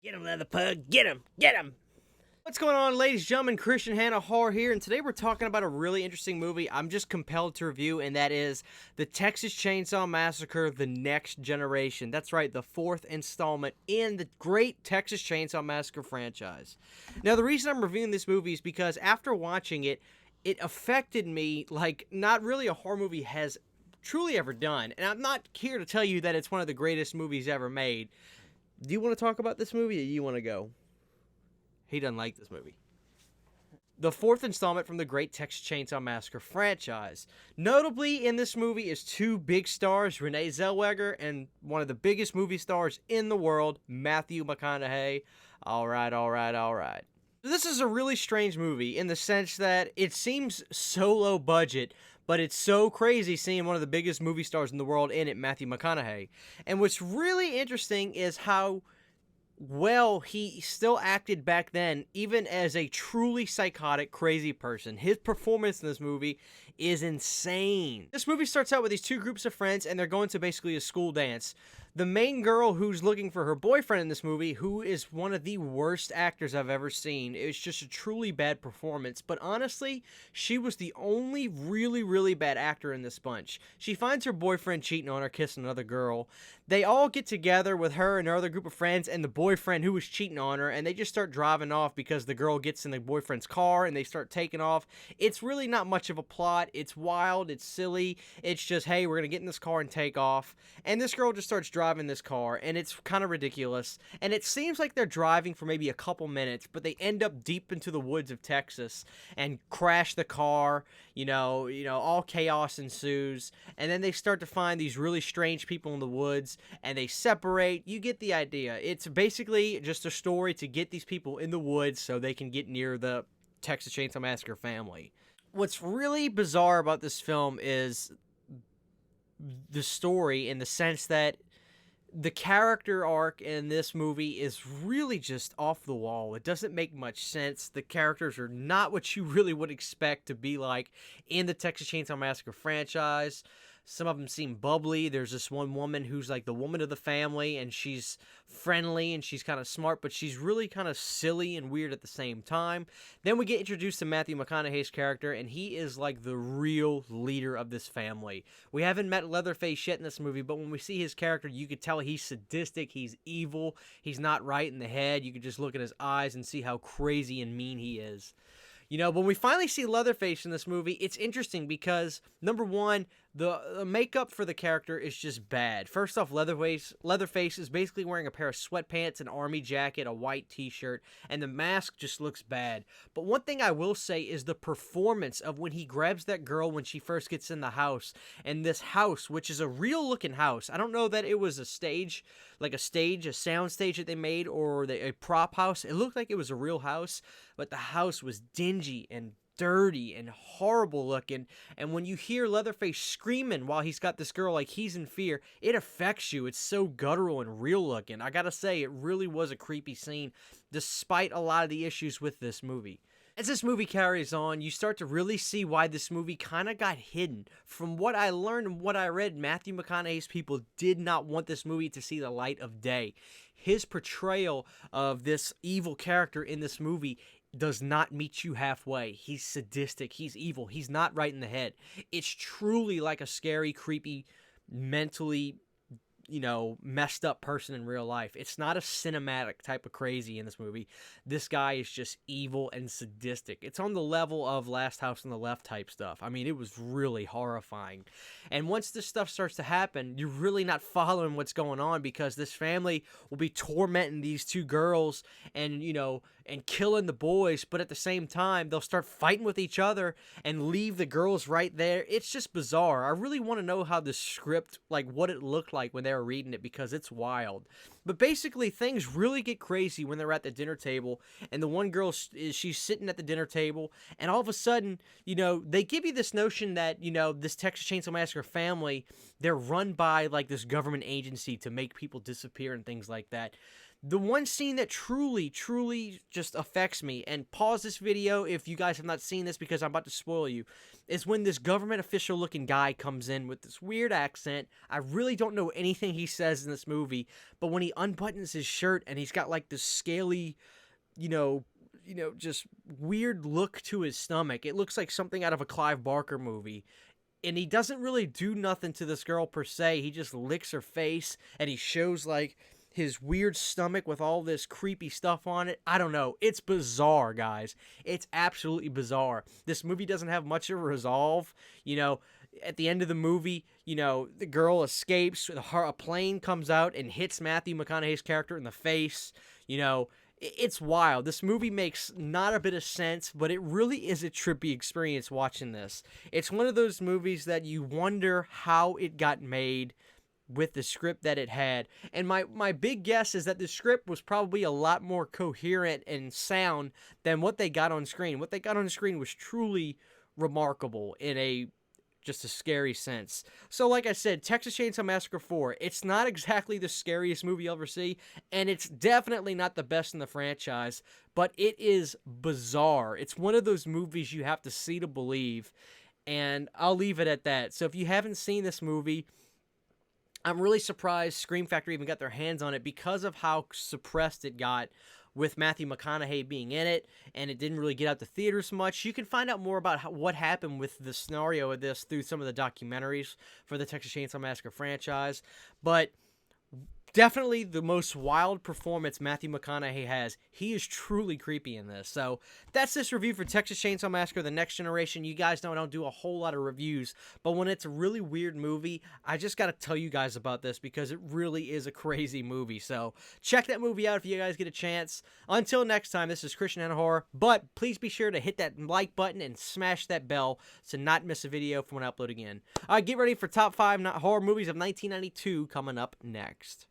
Get him, leather pug. Get him. Get him. What's going on, ladies and gentlemen? Christian Hannah Har here, and today we're talking about a really interesting movie I'm just compelled to review, and that is the Texas Chainsaw Massacre: The Next Generation. That's right, the fourth installment in the great Texas Chainsaw Massacre franchise. Now, the reason I'm reviewing this movie is because after watching it, it affected me like not really a horror movie has truly ever done. And I'm not here to tell you that it's one of the greatest movies ever made. Do you want to talk about this movie, or you want to go? He doesn't like this movie. The fourth installment from the great Texas Chainsaw Massacre franchise. Notably in this movie is two big stars, Renee Zellweger and one of the biggest movie stars in the world, Matthew McConaughey. All right. This is a really strange movie in the sense that it seems so low budget, but it's so crazy seeing one of the biggest movie stars in the world in it, Matthew McConaughey. And what's really interesting is how well he still acted back then, even as a truly psychotic, crazy person. His performance in this movie is insane. This movie starts out with these two groups of friends, and they're going to basically a school dance. The main girl who's looking for her boyfriend in this movie, who is one of the worst actors I've ever seen. It's just a truly bad performance, but honestly, she was the only really bad actor in this bunch. She finds her boyfriend cheating on her, kissing another girl. They all get together with her and her other group of friends and the boyfriend who was cheating on her, and they just start driving off because the girl gets in the boyfriend's car and they start taking off. It's really not much of a plot. It's wild. It's silly. It's just, hey, we're going to get in this car and take off. And this girl just starts driving this car, and it's kind of ridiculous. And it seems like they're driving for maybe a couple minutes, but they end up deep into the woods of Texas and crash the car. All chaos ensues. And then they start to find these really strange people in the woods, and they separate. You get the idea. It's basically just a story to get these people in the woods so they can get near the Texas Chainsaw Massacre family. What's really bizarre about this film is the story, in the sense that the character arc in this movie is really just off the wall. It doesn't make much sense. The characters are not what you really would expect to be like in the Texas Chainsaw Massacre franchise. Some of them seem bubbly. There's this one woman who's like the woman of the family, and she's friendly and she's kind of smart, but she's really kind of silly and weird at the same time. Then we get introduced to Matthew McConaughey's character, and he is like the real leader of this family. We haven't met Leatherface yet in this movie, but when we see his character, you could tell he's sadistic, he's evil, he's not right in the head. You could just look at his eyes and see how crazy and mean he is. When we finally see Leatherface in this movie, it's interesting because, number one, the makeup for the character is just bad. First off, Leatherface is basically wearing a pair of sweatpants, an army jacket, a white t-shirt, and the mask just looks bad. But one thing I will say is the performance of when he grabs that girl when she first gets in the house, and this house, which is a real-looking house. I don't know that it was a stage, a sound stage that they made, or a prop house. It looked like it was a real house, but the house was dingy and dirty and horrible looking. And when you hear Leatherface screaming while he's got this girl like he's in fear, it affects you. It's so guttural and real looking. I gotta say, it really was a creepy scene, despite a lot of the issues with this movie. As this movie carries on, you start to really see why this movie kind of got hidden. From what I learned and what I read, Matthew McConaughey's people did not want this movie to see the light of day. His portrayal of this evil character in this movie does not meet you halfway. He's sadistic, he's evil, he's not right in the head. It's truly like a scary, creepy, mentally messed up person in real life. It's not a cinematic type of crazy in this movie. This guy is just evil and sadistic. It's on the level of Last House on the Left type stuff. I mean, it was really horrifying. And once this stuff starts to happen, you're really not following what's going on, because this family will be tormenting these two girls and killing the boys, but at the same time, they'll start fighting with each other and leave the girls right there. It's just bizarre. I really want to know how the script, what it looked like when they were reading it, because it's wild. But basically, things really get crazy when they're at the dinner table, and the one girl, she's sitting at the dinner table, and all of a sudden, they give you this notion that, this Texas Chainsaw Massacre family, they're run by, this government agency to make people disappear and things like that. The one scene that truly, truly just affects me, and pause this video if you guys have not seen this because I'm about to spoil you, is when this government official looking guy comes in with this weird accent. I really don't know anything he says in this movie, but when he unbuttons his shirt and he's got like this scaly, just weird look to his stomach. It looks like something out of a Clive Barker movie. And he doesn't really do nothing to this girl per se. He just licks her face and he shows like his weird stomach with all this creepy stuff on it. I don't know. It's bizarre, guys. It's absolutely bizarre. This movie doesn't have much of a resolve. At the end of the movie, the girl escapes. A plane comes out and hits Matthew McConaughey's character in the face. It's wild. This movie makes not a bit of sense, but it really is a trippy experience watching this. It's one of those movies that you wonder how it got made with the script that it had. And my big guess is that the script was probably a lot more coherent and sound than what they got on screen. What they got on screen was truly remarkable in just a scary sense. So like I said, Texas Chainsaw Massacre 4, it's not exactly the scariest movie you'll ever see, and it's definitely not the best in the franchise, but it is bizarre. It's one of those movies you have to see to believe, and I'll leave it at that. So if you haven't seen this movie, I'm really surprised Scream Factory even got their hands on it because of how suppressed it got with Matthew McConaughey being in it, and it didn't really get out to theaters much. You can find out more about what happened with the scenario of this through some of the documentaries for the Texas Chainsaw Massacre franchise, but definitely the most wild performance Matthew McConaughey has. He is truly creepy in this. So that's this review for Texas Chainsaw Massacre: The Next Generation. You guys know I don't do a whole lot of reviews, but when it's a really weird movie, I just got to tell you guys about this because it really is a crazy movie. So check that movie out if you guys get a chance. Until next time, this is Christian and Horror, but please be sure to hit that like button and smash that bell to not miss a video from when I upload again. All right, get ready for top 5 horror movies of 1992 coming up next.